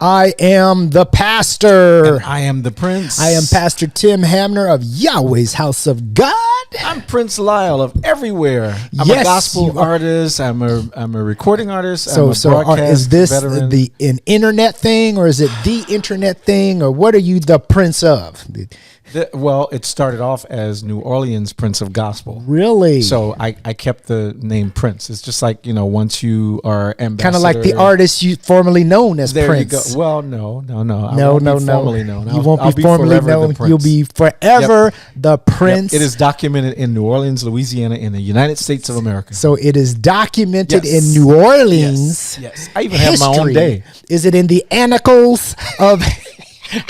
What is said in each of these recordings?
I am the pastor. And I am the Prince. I am Pastor Tim Hamner of Yahweh's House of God. I'm Prince Lyle of Everywhere. I'm Yes, a gospel artist. I'm a recording artist. So is this veteran. an internet thing, or is it the internet thing, or what are you the prince of? Well, it started off as New Orleans Prince of Gospel. Really? So I kept the name Prince. It's just like, once you are ambassador. Kind of like the artist you formerly known as there Prince. You go. Well, no. No. Formerly known. You won't be formerly known. You'll be forever the Prince. Yep. It is documented in New Orleans, Louisiana, in the United States of America. So it is documented in New Orleans. Yes. I even have my own day. Is it in the annals of...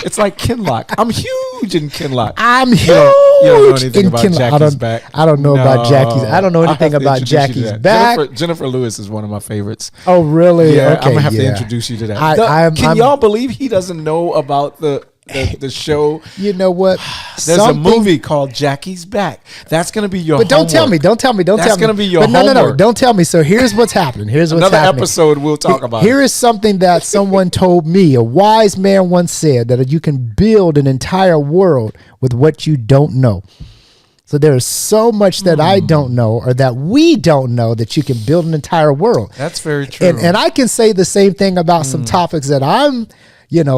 It's like Kinlock. I'm huge in Kinlock. I'm huge. You don't know anything in about Kinlock. Jackie's Back. I don't know about Jackie's. I don't know anything about Jackie's Back. Jennifer Lewis is one of my favorites. Oh, really? Yeah, okay, I'm gonna have to introduce you to that. Can y'all believe he doesn't know about the show? You know what? There's a movie called Jackie's Back. That's going to be your homework. But don't tell me. That's going to be your homework. No. Don't tell me. So here's what's happening. Here's what's happening. Another episode we'll talk about. Here is something that someone told me. A wise man once said that you can build an entire world with what you don't know. So there is so much that I don't know, or that we don't know, that you can build an entire world. That's very true. And I can say the same thing about some topics that I'm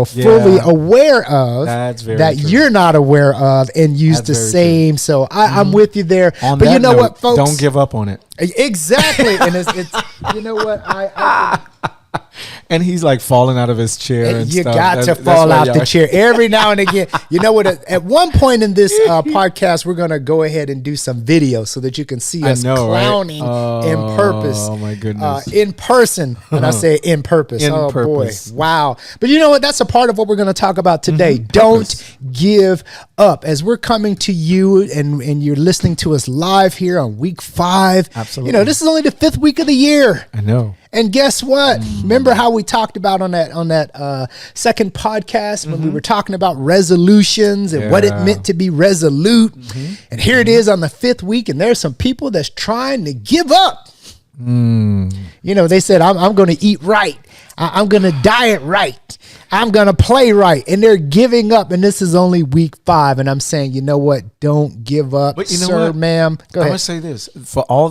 fully aware of that true. You're not aware of, and use the same. True. So I'm with you there. But you know what, folks? Don't give up on it. Exactly. And it's you know what? I and he's like falling out of his chair and you stuff. got to fall out the chair every now and again. You know what? At one point in this podcast, we're going to go ahead and do some video so that you can see us clowning in purpose. Oh, my goodness. In person. And I say in purpose. Boy. Wow. But you know what? That's a part of what we're going to talk about today. Don't give up. As we're coming to you and you're listening to us live here on week 5. Absolutely. This is only the 5th week of the year. I know. And guess what? Remember how we talked about on that second podcast when we were talking about resolutions and what it meant to be resolute. And here it is on the 5th week, and there's some people that's trying to give up. They said, I'm going to eat right. I'm going to diet right. I'm going to play right. And they're giving up. And this is only week 5. And I'm saying, you know what? Don't give up, but you know sir, what? ma'am. Go ahead. I'm going to say this. For all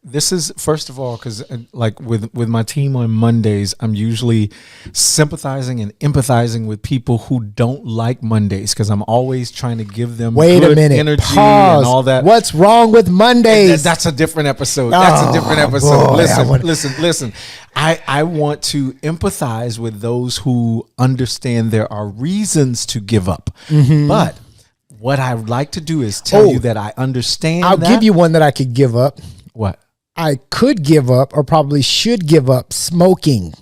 this is, first of all, because like with my team on Mondays, I'm usually sympathizing and empathizing with people who don't like Mondays, because I'm always trying to give them good energy. Pause. And all that. What's wrong with Mondays? That's a different episode. That's a different episode. Boy, listen. I want to empathize with those who understand there are reasons to give up. But what I would like to do is tell you that I understand. I'll give you one that I could give up. What? I could give up, or probably should give up, smoking.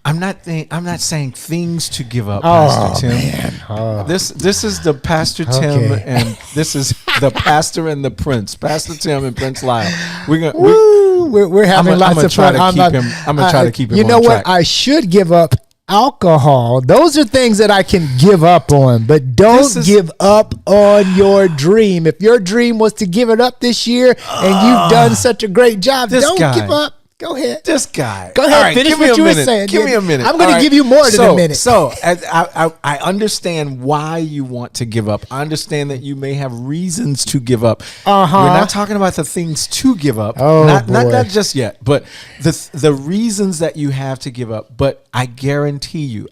I'm not saying things to give up, Pastor Tim. This is the Pastor Tim, and this is the Pastor and the Prince, Pastor Tim and Prince Lyle. We're having lots of fun. I'm gonna try to keep him. You know on what? track. I should give up alcohol. Those are things that I can give up on, but don't give up on your dream. If your dream was to give it up this year, and you've done such a great job, don't give up. Go ahead. This guy. Go ahead. Finish what you were saying. Give me a minute. I'm going to give you more than a minute. So I understand why you want to give up. I understand that you may have reasons to give up. We're not talking about the things to give up. Not just yet, but the reasons that you have to give up. But I guarantee you,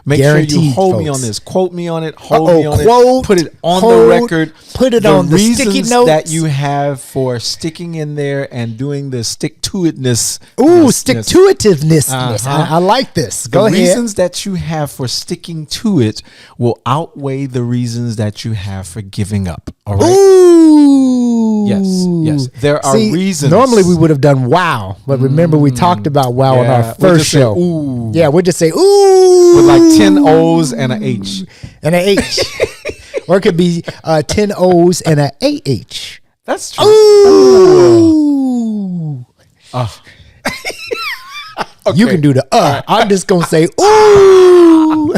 make sure you hold me on this. Quote me on it. Hold me on it. Put it on the record. Put it on the sticky notes that you have for sticking in there and doing the stick-to-itness. Ooh, stick-to-itiveness. I like this. Go ahead. The reasons that you have for sticking to it will outweigh the reasons that you have for giving up. All right? Ooh. Yes. There are reasons. Normally we would have done wow, but remember we talked about wow on our first show. Ooh. Yeah, we'll just say ooh. With like 10 O's and an H. And an H. Or it could be 10 O's and an AH. That's true. Ooh. Okay. You can do the I'm just going to say ooh.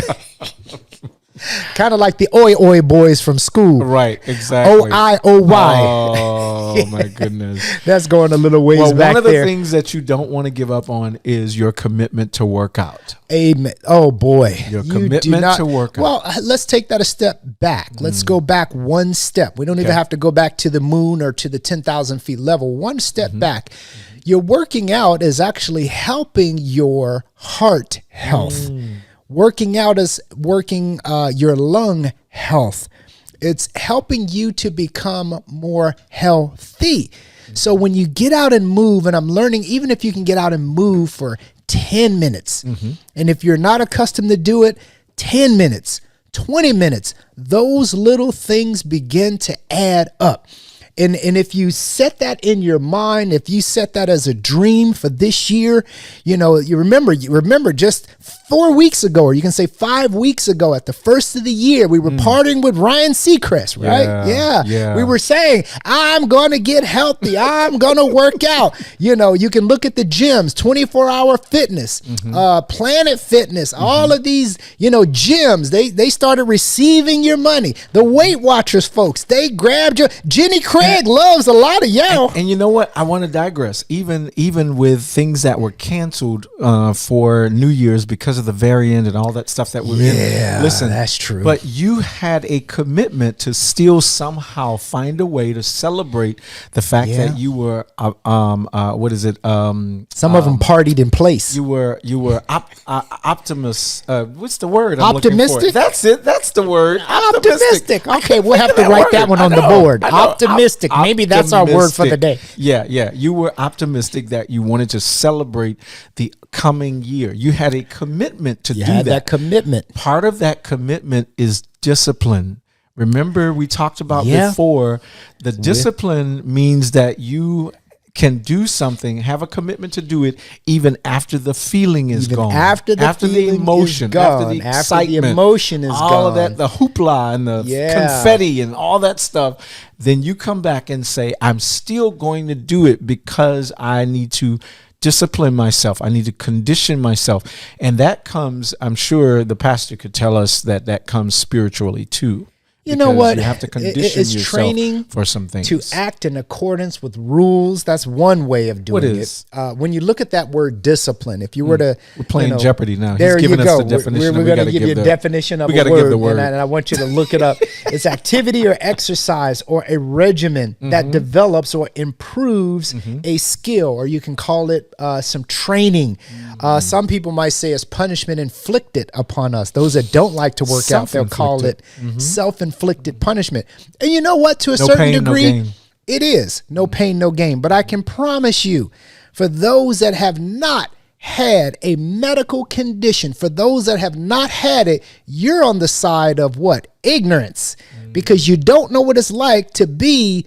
Kind of like the oi oi boys from school. Right, exactly. OIOY. Oh, my goodness. That's going a little ways back there. One of the things that you don't want to give up on is your commitment to work out. Amen. Oh, boy. Your commitment to work out. Well, let's take that a step back. Let's go back one step. We don't even have to go back to the moon or to the 10,000 feet level. One step back. Your working out is actually helping your heart health. Working out is working your lung health. It's helping you to become more healthy. So when you get out and move, and I'm learning, even if you can get out and move for 10 minutes, and if you're not accustomed to do it, 10 minutes, 20 minutes, those little things begin to add up. And if you set that in your mind, if you set that as a dream for this year, you remember just 4 weeks ago, or you can say 5 weeks ago, at the first of the year, we were partying with Ryan Seacrest, right? Yeah. We were saying, I'm going to get healthy. I'm going to work out. You can look at the gyms, 24-hour fitness, Planet Fitness, all of these, gyms, they started receiving your money. The Weight Watchers folks, they grabbed your, Jenny Craig loves a lot of y'all. And you know what? I want to digress. Even with things that were canceled for New Year's because of the variant and all that stuff that we're in. Listen, that's true. But you had a commitment to still somehow find a way to celebrate the fact that you were what is it? Some of them partied in place. You were optimist. What's the word? Optimistic. That's it. That's the word. Optimistic. Okay, we'll have to write that one on the board. Optimistic. Maybe that's our word for the day. Yeah. You were optimistic that you wanted to celebrate the coming year. You had a commitment to do that commitment. Part of that commitment is discipline. Remember, we talked about before, the discipline means that you can do something, have a commitment to do it, even after the feeling is gone, after the emotion, after the excitement, the emotion is all gone, of that, the hoopla and the confetti and all that stuff. Then you come back and say, I'm still going to do it because I need to discipline myself. I need to condition myself. And that comes, I'm sure the pastor could tell us that comes spiritually too. You know what? You have to condition yourself training for some things. To act in accordance with rules. That's one way of doing it. When you look at that word discipline, if you were to... We're playing Jeopardy now. There He's you giving go. us the definition. We're going to give you a definition of a word. Give the word. And I want you to look it up. It's activity or exercise or a regimen that develops or improves a skill, or you can call it some training. Some people might say it's punishment inflicted upon us. Those that don't like to work out, they'll call it self-inflicted punishment. And you know what? To a certain degree, it is. No pain, no gain. But I can promise you, for those that have not had a medical condition, for those that have not had it, you're on the side of what? Ignorance. Because you don't know what it's like to be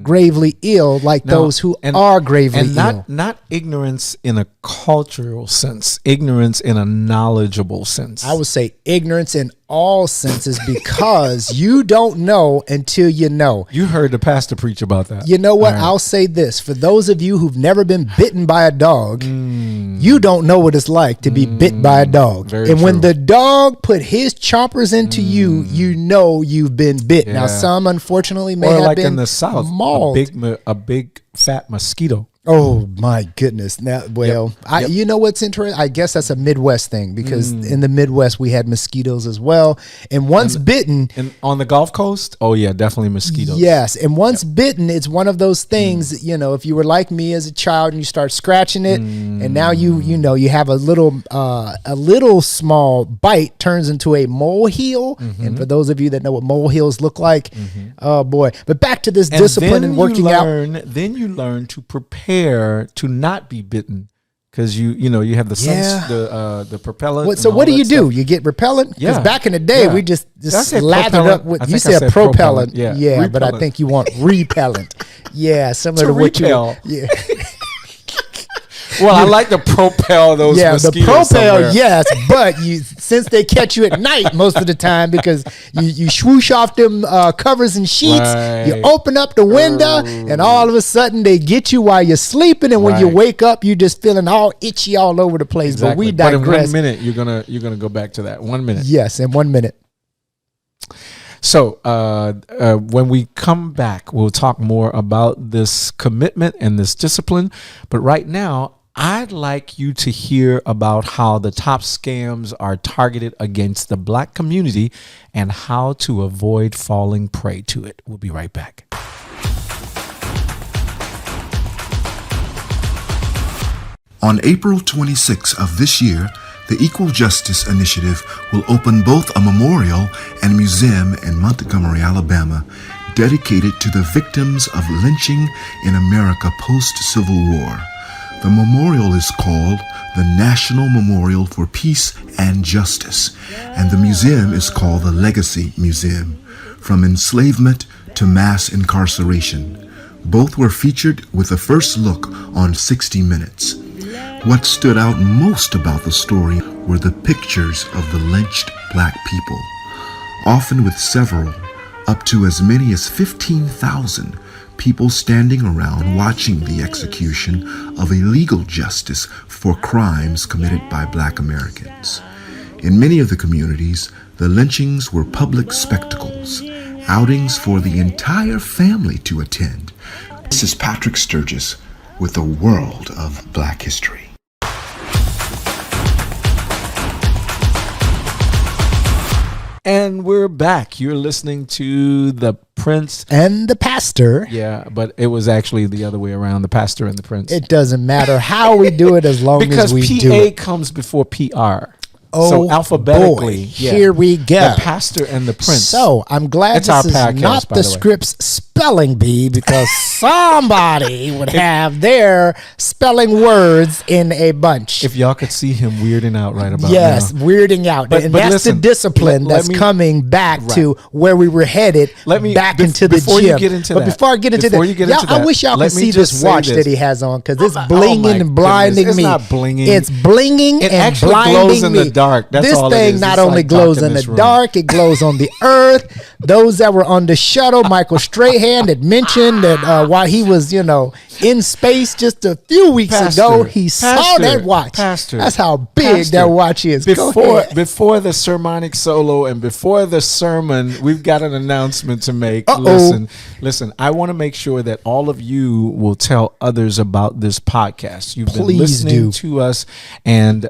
gravely ill, like those who are gravely ill. Not ignorance in a cultural sense, ignorance in a knowledgeable sense. I would say ignorance in all senses, because you don't know until you know. You heard the pastor preach about that. You know what? Right. I'll say this. For those of you who've never been bitten by a dog, you don't know what it's like to be bit by a dog. Very and true. When the dog put his chompers into you, you know you've been bit. Now, some unfortunately may have been in the South, mauled. a big fat mosquito. Oh my goodness! Now, you know what's interesting? I guess that's a Midwest thing, because in the Midwest we had mosquitoes as well. And once bitten, and on the Gulf Coast, oh yeah, definitely mosquitoes. Yes, and once bitten, it's one of those things. You know, if you were like me as a child and you start scratching it, and now you have a little small bite turns into a molehill. And for those of you that know what molehills look like, oh boy! But back to this discipline and working out. Then you learn to prepare to not be bitten, because you have the the propellant. So what do you do? You get repellent? Because back in the day we just lathered up with. You said propellant, repellent. But I think you want repellent. Similar to what you. Well, I like to propel those mosquitoes. The propel, somewhere. yes, but since they catch you at night most of the time, because you swoosh off them covers and sheets, you open up the window, and all of a sudden they get you while you're sleeping, and when you wake up, you're just feeling all itchy all over the place. Exactly. But we digress. But in 1 minute, you're gonna go back to that. 1 minute. Yes, in 1 minute. So when we come back, we'll talk more about this commitment and this discipline. But right now, I'd like you to hear about how the top scams are targeted against the Black community and how to avoid falling prey to it. We'll be right back. On April 26 of this year, the Equal Justice Initiative will open both a memorial and museum in Montgomery, Alabama, dedicated to the victims of lynching in America post-Civil War. The memorial is called the National Memorial for Peace and Justice, and the museum is called the Legacy Museum, from enslavement to mass incarceration. Both were featured with a first look on 60 Minutes. What stood out most about the story were the pictures of the lynched Black people, often with several, up to as many as 15,000 people standing around watching the execution of illegal justice for crimes committed by Black Americans. In many of the communities, the lynchings were public spectacles, outings for the entire family to attend. This is Patrick Sturgis with a world of Black history. And we're back. You're listening to the Prince and the Pastor. Yeah, but it was actually the other way around, the Pastor and the Prince. It doesn't matter how we do it as long as we do it. Because PA comes before PR. Oh, so alphabetically, boy, here we go. The Pastor and the Prince. So I'm glad it's this is podcast, not the script's spelling bee, because somebody would have their spelling words in a bunch. If y'all could see him weirding out right about yes, now. weirding out. And that's listen, the discipline that's coming back to where we were headed, back into the gym. But before I get into that, I wish y'all could see this watch that he has on, because it's blinging and blinding me. It's not blinging. It's blinging and blinding me. Dark. That's this all thing not only glows in the dark, it glows on the earth. Those that were on the shuttle, Michael Strahan had mentioned that while he was, in space just a few weeks ago, he saw that watch. That's how big that watch is. Before the sermonic solo and before the sermon, we've got an announcement to make. Listen, I want to make sure that all of you will tell others about this podcast. You've been listening to us, and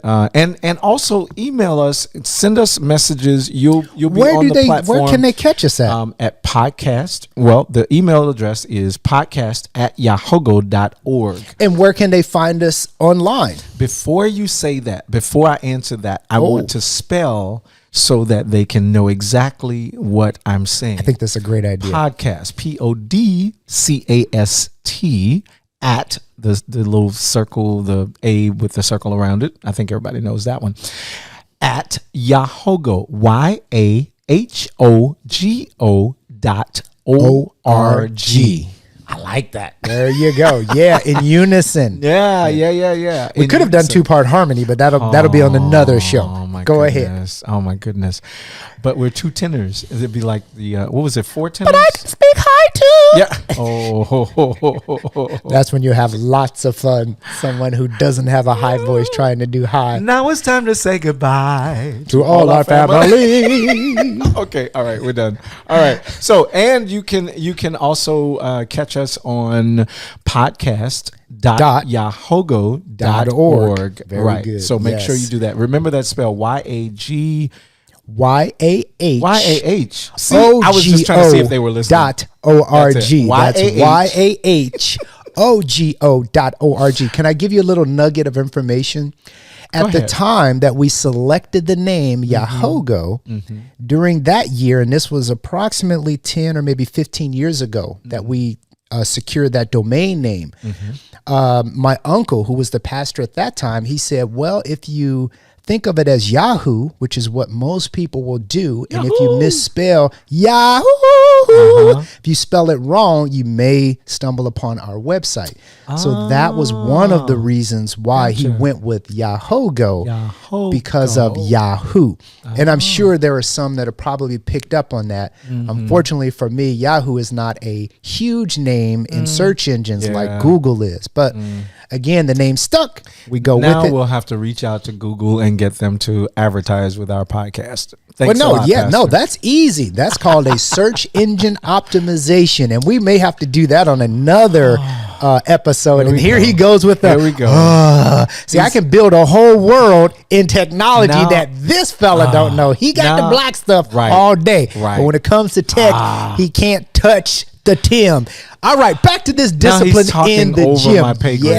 also email us, send us messages. You'll be on the platform. Where can they catch us at? At podcast. Well, the email address is podcast@yahogo.org. And where can they find us online? Before you say that, before I answer that, I want to spell so that they can know exactly what I'm saying. I think that's a great idea. Podcast, PODCAST at the little circle, the A with the circle around it. I think everybody knows that one. At Yahogo, YAHOGO.org. I like that. There you go. Yeah, in unison. Yeah. We could have done two-part harmony, but that'll be on another show. Go ahead. Oh my goodness. But we're two tenors. It'd be like the what was it? 4 tenors. But I can speak high too. Yeah. Oh. That's when you have lots of fun. Someone who doesn't have a high voice trying to do high. Now it's time to say goodbye to all our family. Okay. All right. We're done. All right. So, and you can also catch us on podcast.yahogo.org. Very good. So make sure you do that. Remember that spell YAH. See, I was just trying to see if they were listening. .org. That's YAHOGO.org. Can I give you a little nugget of information? At the time that we selected the name Yahogo, during that year, and this was approximately 10 or maybe 15 years ago that we secured that domain name. My uncle, who was the pastor at that time, he said, well, if you think of it as Yahoo, which is what most people will do, and if you misspell Yahoo, if you spell it wrong, you may stumble upon our website. So that was one of the reasons why he went with Yahogo, because of Yahoo. And I'm sure there are some that have probably picked up on that. Unfortunately for me, Yahoo is not a huge name in search engines like Google is. But Again, the name stuck. We go now with it. We'll have to reach out to Google and get them to advertise with our podcast. Well, no, that's easy. That's called a search engine optimization, and we may have to do that on another episode. And here he goes with the. There we go. See, I can build a whole world in technology that this fella don't know. He got the black stuff all day, but when it comes to tech, he can't touch the Tim. All right, back to this discipline in the gym. My pay grade.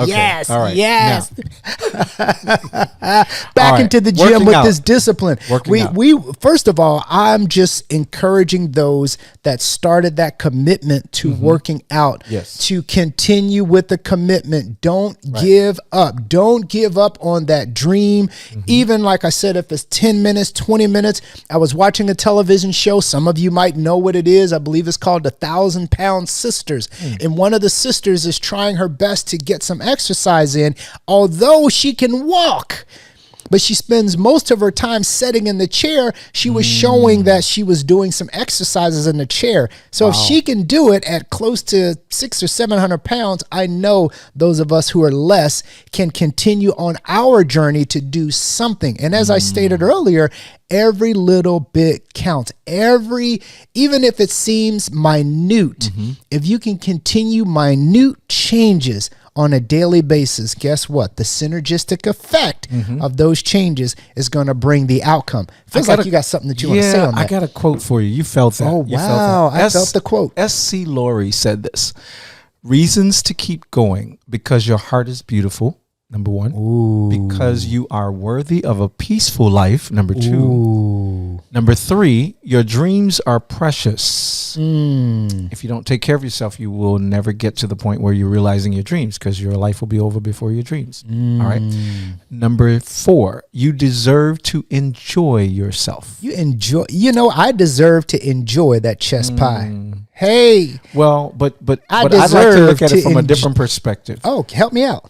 Yes. All right. Yes. Back into the gym with this discipline. We first of all, I'm just encouraging those that started that commitment to working out to continue with the commitment. Don't give up. Don't give up on that dream. Even like I said, if it's 10 minutes, 20 minutes. I was watching a television show. Some of you might know what it is. I believe it's called the 1,000-Pound Sisters. And one of the sisters is trying her best to get some exercise in, although she can walk. But she spends most of her time sitting in the chair. She was showing that she was doing some exercises in the chair. So if she can do it at close to 600 or 700 pounds, I know those of us who are less can continue on our journey to do something. And as I stated earlier, every little bit counts. Even if it seems minute, if you can continue minute changes on a daily basis, guess what? The synergistic effect of those changes is going to bring the outcome. Feels like you got something that you want to say on that. I got a quote for you. You felt that. Oh, wow. I felt the quote. S.C. Laurie said this: reasons to keep going, because your heart is beautiful, number one. Ooh. Because you are worthy of a peaceful life, number two. Ooh. Number three, your dreams are precious. If you don't take care of yourself, you will never get to the point where you're realizing your dreams, because your life will be over before your dreams. All right. Number four, you deserve to enjoy yourself. I deserve to enjoy that chest pie. Hey. Well, but I'd like to look at it from a different perspective. Oh, help me out.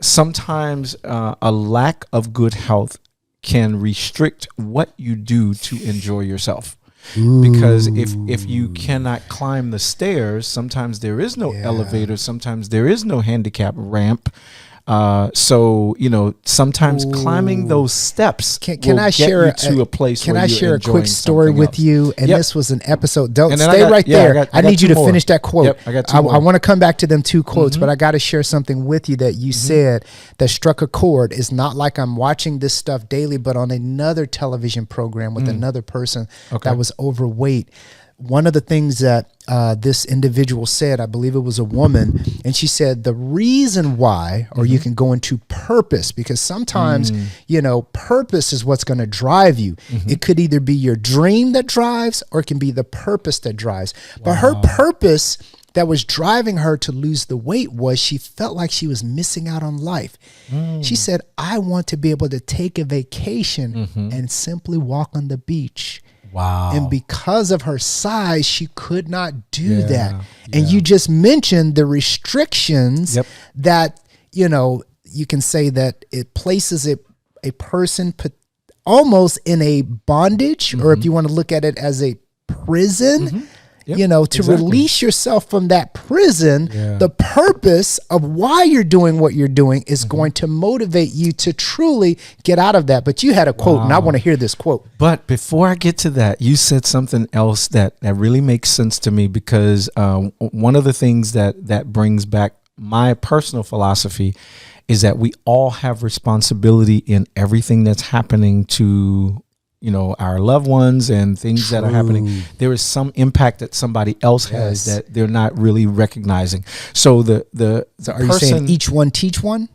Sometimes a lack of good health can restrict what you do to enjoy yourself. Because if you cannot climb the stairs, sometimes there is no elevator, sometimes there is no handicap ramp. So sometimes climbing those steps can I share to a place. Can where I you're share a quick story with else. you? And this was an episode. Don't and stay right there. I need you to finish that quote. Yep, I got two I want to come back to them two quotes, but I got to share something with you that you said that struck a chord. It's not like I'm watching this stuff daily, but on another television program with another person that was overweight. One of the things that this individual said, I believe it was a woman, and she said the reason why, or you can go into purpose, because sometimes, purpose is what's going to drive you. It could either be your dream that drives, or it can be the purpose that drives. But her purpose that was driving her to lose the weight was she felt like she was missing out on life. She said, I want to be able to take a vacation and simply walk on the beach. Wow. And because of her size, she could not do that. And you just mentioned the restrictions that, you can say that it places a person almost in a bondage, or if you want to look at it as a prison. To release yourself from that prison, the purpose of why you're doing what you're doing is going to motivate you to truly get out of that. But you had a quote, and I want to hear this quote. But before I get to that, you said something else that really makes sense to me, because one of the things that brings back my personal philosophy is that we all have responsibility in everything that's happening to our loved ones and things that are happening. There is some impact that somebody else has that they're not really recognizing. So are you saying each one teach one?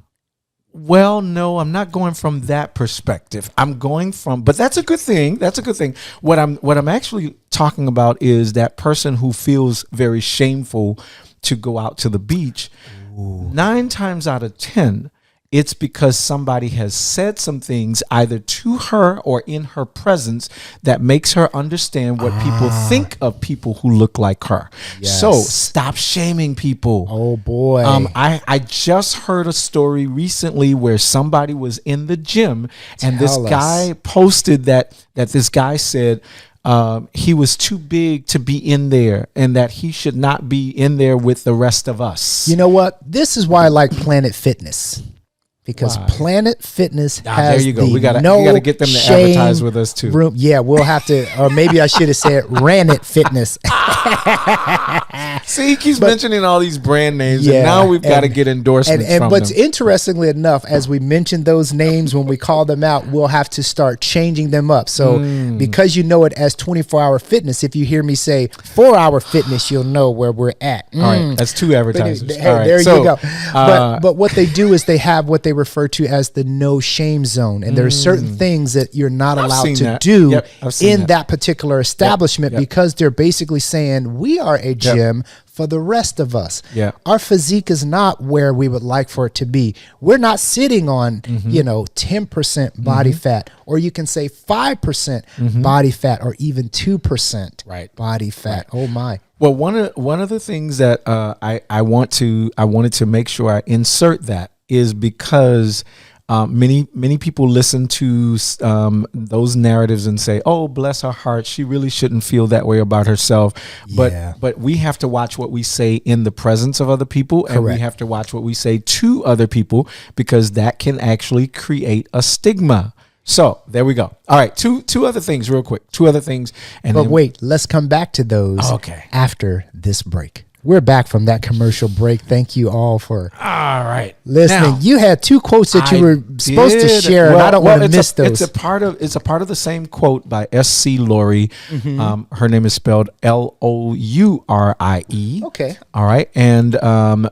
Well, no, I'm not going from that perspective. I'm going from, but that's a good thing. That's a good thing. What I'm actually talking about is that person who feels very shameful to go out to the beach. 9 times out of 10, it's because somebody has said some things either to her or in her presence that makes her understand what people think of people who look like her. So stop shaming people. Oh boy. I just heard a story recently where somebody was in the gym and this guy posted that this guy said, he was too big to be in there, and that he should not be in there with the rest of us. You know what? This is why I like Planet Fitness. Because Planet Fitness has there you go. We gotta get them to advertise with us too. Room. Yeah, we'll have to, or maybe I should have said Ranit Fitness. See, he keeps mentioning all these brand names, and now we've got to get endorsements from but them. Interestingly enough, as we mention those names when we call them out, we'll have to start changing them up. So because you know it as 24-hour fitness, if you hear me say 4-hour fitness, you'll know where we're at. All right, that's 2 advertisers. But, hey, there you go. But what they do is they have what they refer to as the no shame zone, and there are certain things that you're not allowed to do in that particular establishment because they're basically saying we are a gym for the rest of us. Our physique is not where we would like for it to be. We're not sitting on 10% body fat, or you can say 5% body fat, or even 2% body fat. Oh my. Well, one of the things that I wanted to make sure I insert that is because many people listen to those narratives and say, "Oh, bless her heart, she really shouldn't feel that way about herself." But we have to watch what we say in the presence of other people, and we have to watch what we say to other people, because that can actually create a stigma. So there we go. All right, two other things real quick. 2 other things. But wait, let's come back to those after this break. We're back from that commercial break. Thank you all for listening. Now, you had 2 quotes that you were supposed to share, and I don't want to miss those. It's a part of the same quote by S.C. Laurie. Her name is spelled Lourie. Okay. All right. And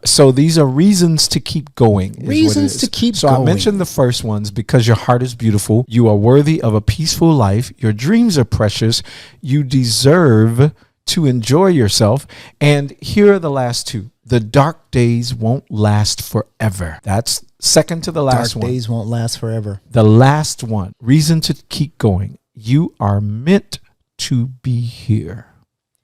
so these are reasons to keep going. Reasons to keep going. So I mentioned the first ones: because your heart is beautiful, you are worthy of a peaceful life, your dreams are precious, you deserve to enjoy yourself. And here are the last 2. The dark days won't last forever. That's second to the last one. Dark days won't last forever. The last one, reason to keep going. You are meant to be here.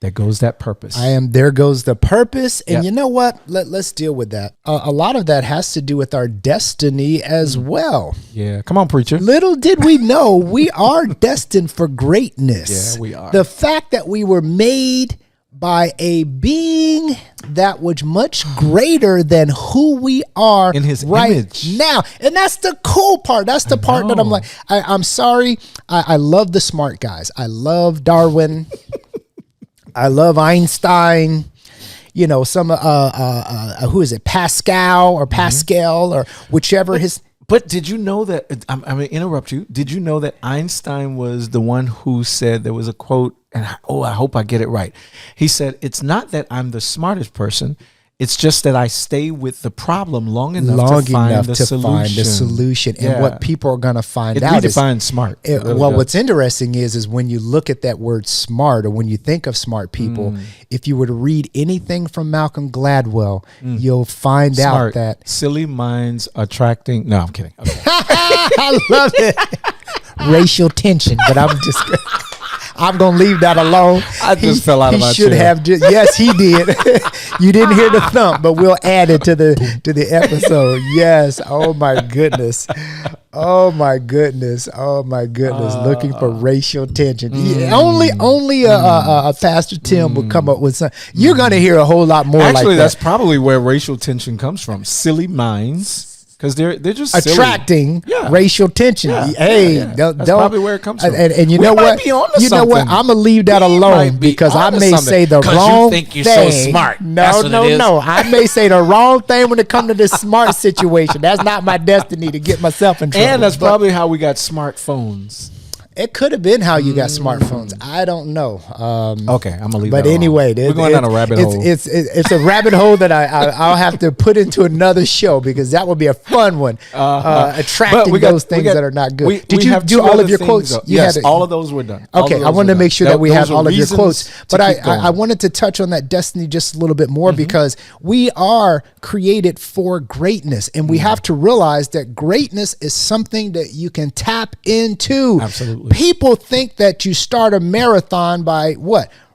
There goes that purpose. There goes the purpose. And you know what? Let's deal with that. A lot of that has to do with our destiny as well. Yeah. Come on, preacher. Little did we know we are destined for greatness. Yeah, we are. The fact that we were made by a being that was much greater than who we are in his image now. And that's the cool part. That's the part that I'm like, I'm sorry. I love the smart guys. I love Darwin. I love Einstein, some, who is it? Pascal or whichever his. But did you know that, I'm going to interrupt you. Did you know that Einstein was the one who said, there was a quote, and I hope I get it right. He said, "It's not that I'm the smartest person. It's just that I stay with the problem long enough to find the solution. And what people are going to find out is smart. What's interesting is when you look at that word smart, or when you think of smart people, if you were to read anything from Malcolm Gladwell, you'll find out that silly minds attracting. No, I'm kidding. Okay. I love it. Racial tension, but I'm going to leave that alone. I just fell out of my chair. Yes, he did. You didn't hear the thump, but we'll add it to the episode. Yes. Oh my goodness. Looking for racial tension. Only a Pastor Tim would come up with something. You're going to hear a whole lot more. Actually, that's probably where racial tension comes from. Silly minds. Because they're just attracting racial tension. That's probably where it comes from. And you know what? I'm gonna leave that alone, because I may say the wrong thing. You think you're so smart. No. I may say the wrong thing when it comes to this smart situation. That's not my destiny to get myself in trouble. And that's probably how we got smartphones. It could have been how you got smartphones. I don't know. Okay, I'm gonna leave. But anyway, we're going down a rabbit hole. It's a rabbit hole that I'll have to put into another show, because that would be a fun one. Attracting those things that are not good. Did you do all of your quotes? Yes, all of those were done. Okay, I wanted to make sure that we had all of your quotes. But I wanted to touch on that destiny just a little bit more, because we are created for greatness, and we have to realize that greatness is something that you can tap into. Absolutely. People think that you start a marathon by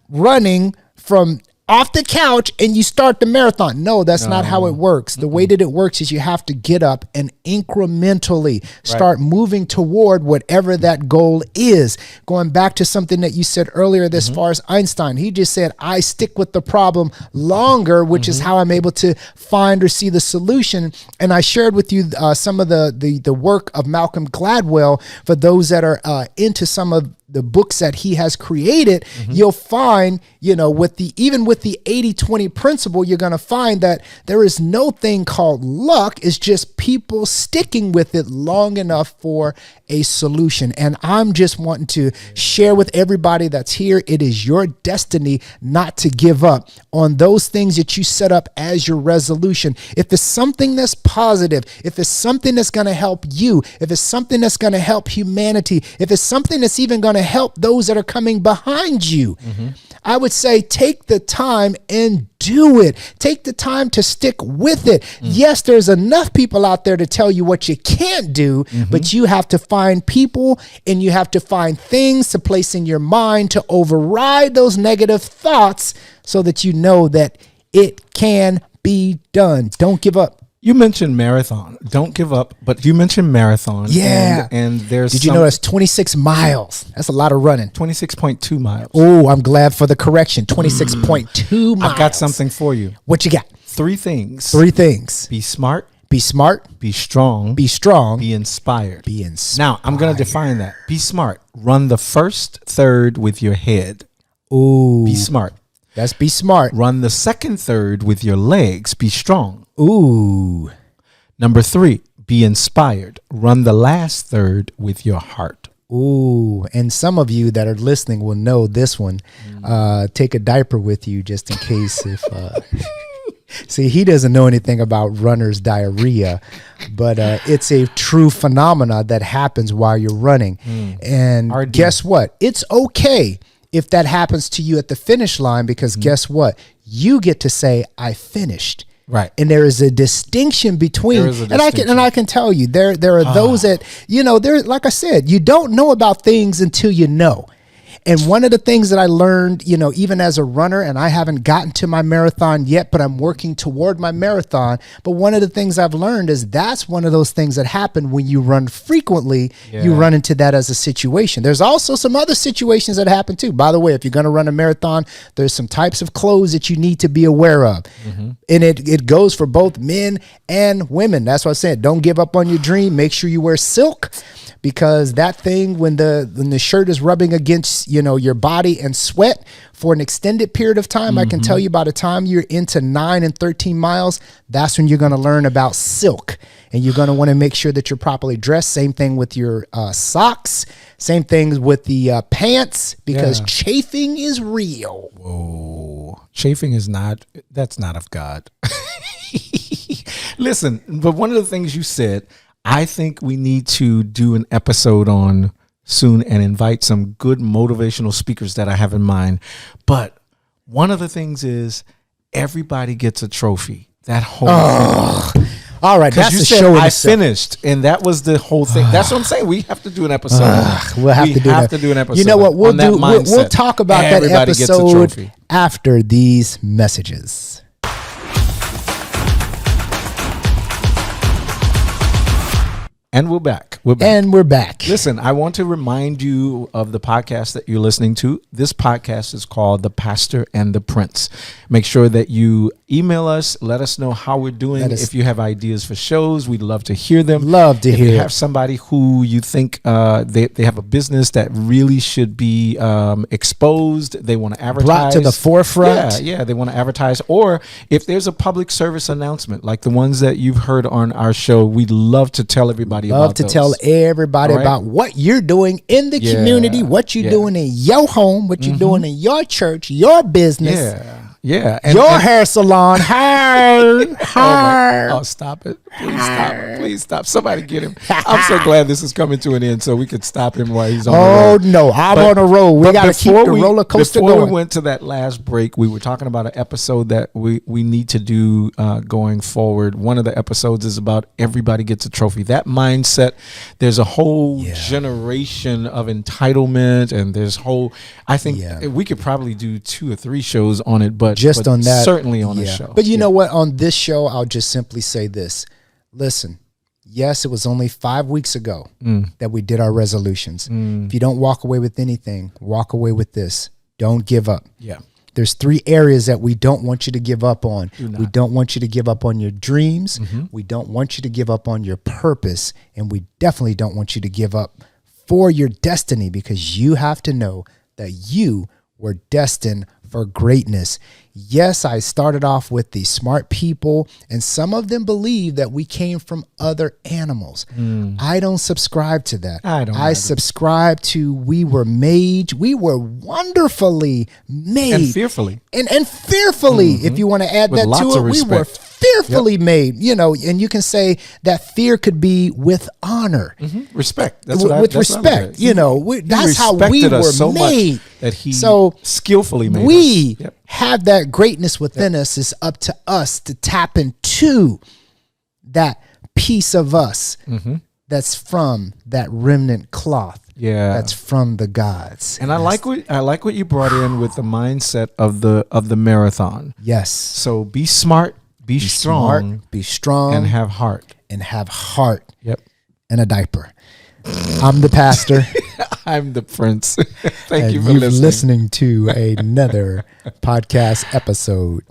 running from off the couch and you start the marathon. No, that's not how it works. The way that it works is you have to get up and incrementally start moving toward whatever that goal is. Going back to something that you said earlier, as far as Einstein, he just said, I stick with the problem longer, which is how I'm able to find or see the solution. And I shared with you some of the work of Malcolm Gladwell. For those that are into some of the books that he has created, you'll find, with the 80-20 principle, you're going to find that there is no thing called luck. It's just people sticking with it long enough for a solution. And I'm just wanting to share with everybody that's here, it is your destiny not to give up on those things that you set up as your resolution. If it's something that's positive, if it's something that's going to help you, if it's something that's going to help humanity, if it's something that's even going to help those that are coming behind you, I would say take the time and do it. Take the time to stick with it. Yes, there's enough people out there to tell you what you can't do, but you have to find people and you have to find things to place in your mind to override those negative thoughts so that you know that it can be done. Don't give up. You mentioned marathon. Don't give up, but you mentioned marathon. Yeah. And there's Did you know that's 26 miles? That's a lot of running. 26.2 miles. Oh, I'm glad for the correction. 26.2 miles. I've got something for you. What you got? 3 things. 3 things. Be smart. Be smart. Be strong. Be strong. Be inspired. Be inspired. Now, I'm going to define that. Be smart. Run the first third with your head. Ooh. Be smart. That's be smart. Run the second third with your legs. Be strong. Ooh. Number 3, be inspired. Run the last third with your heart. Ooh. And some of you that are listening will know this one. Take a diaper with you just in case if... See, he doesn't know anything about runner's diarrhea, but it's a true phenomena that happens while you're running. And RD. Guess what? It's okay if that happens to you at the finish line, because guess what? You get to say, I finished. Right. And there is a distinction between, and I can tell you, there are those that, there, like I said, you don't know about things until you know. And one of the things that I learned, even as a runner, and I haven't gotten to my marathon yet, but I'm working toward my marathon. But one of the things I've learned is that's one of those things that happen when you run frequently. Yeah. You run into that as a situation. There's also some other situations that happen too. By the way, if you're going to run a marathon, there's some types of clothes that you need to be aware of. And it goes for both men and women. That's what I said. Don't give up on your dream. Make sure you wear silk. Because that thing, when the shirt is rubbing against, your body and sweat for an extended period of time, I can tell you by the time you're into 9 and 13 miles, that's when you're going to learn about silk. And you're going to want to make sure that you're properly dressed. Same thing with your socks. Same things with the pants, because chafing is real. Whoa. Chafing that's not of God. Listen, but one of the things you said, I think we need to do an episode on soon and invite some good motivational speakers that I have in mind. But one of the things is everybody gets a trophy. That whole thing. All right, that's you the said show. I finished, and that was the whole thing. That's what I'm saying. We have to do an episode. We'll have to do an episode. You know what? We'll talk about that episode after these messages. And we're back. And we're back. Listen, I want to remind you of the podcast that you're listening to. This podcast is called The Pastor and the Prince. Make sure that you email us. Let us know how we're doing. If you have ideas for shows, we'd love to hear them. If you have somebody who you think they have a business that really should be exposed, they want to advertise. Brought to the forefront. Yeah, they want to advertise. Or if there's a public service announcement, like the ones that you've heard on our show, we'd love to tell everybody about those. Tell everybody about what you're doing in the community, what you're doing in your home, what you're doing in your church, your business. Yeah. Your hair salon. Oh, stop it. Please stop. Somebody get him. I'm so glad this is coming to an end so we could stop him while he's on the road. No, I'm on the road. We got to keep the roller coaster going. Before we went to that last break, we were talking about an episode that we need to do going forward. One of the episodes is about everybody gets a trophy. That mindset, there's a whole generation of entitlement, and I think we could probably do 2 or 3 shows on it, but but just on that, certainly on this show. But you know what? On this show, I'll just simply say this. Listen, yes, it was only 5 weeks ago that we did our resolutions. If you don't walk away with anything, walk away with this. Don't give up. Yeah. There's 3 areas that we don't want you to give up on. We don't want you to give up on your dreams. We don't want you to give up on your purpose. And we definitely don't want you to give up for your destiny, because you have to know that you were destined for greatness. Yes, I started off with the smart people, and some of them believe that we came from other animals. I don't subscribe to that. I subscribe to we were wonderfully made. And fearfully. And fearfully, if you want to add with that to it, we were fearfully made, and you can say that fear could be with honor. Respect. That's respect. That's how we were so made. Much that he skillfully made we us. have that greatness within us. It's up to us to tap into that piece of us that's from that remnant cloth. Yeah, that's from the gods. And I like what you brought in with the mindset of the marathon. Yes. So be smart, be strong, and have heart. Yep. And a diaper. I'm the pastor. I'm the prince. Thank and you for you're listening to another podcast episode.